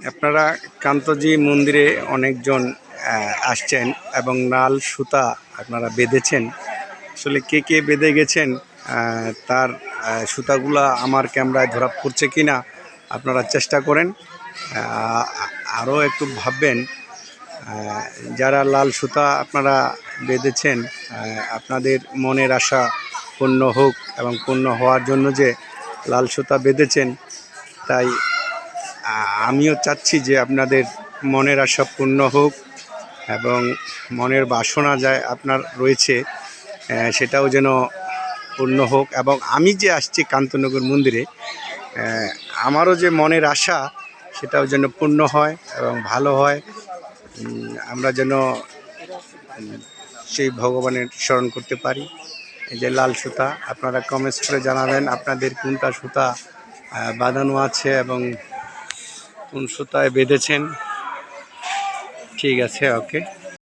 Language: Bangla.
আপনারা কান্তজি মন্দিরে অনেকজন আসছেন এবং লাল সুতা আপনারা বেঁধেছেন। আসলে কে কে বেঁধে গেছেন তার সুতাগুলা আমার ক্যামেরায় ধরা পড়ছে কি না আপনারা চেষ্টা করেন। আরও একটু ভাববেন, যারা লাল সুতা আপনারা বেঁধেছেন আপনাদের মনের আশা পূর্ণ হোক এবং পূর্ণ হওয়ার জন্য যে লাল সুতা বেঁধেছেন, তাই আমিও চাচ্ছি যে আপনাদের মনের আশা পূর্ণ হোক এবং মনের বাসনা যায় আপনার রয়েছে সেটাও যেন পূর্ণ হোক। এবং আমি যে আসছি কান্তনগর মন্দিরে, আমারও যে মনের আশা সেটাও যেন পূর্ণ হয় এবং ভালো হয়। আমরা যেন সেই ভগবানের স্মরণ করতে পারি। এই যে লাল সুতা, আপনারা কমেন্টস করে জানাবেন আপনাদের কোনটা সুতা বাঁধানো আছে এবং কোন সুতায় বেঁধেছেন। ঠিক আছে, ওকে।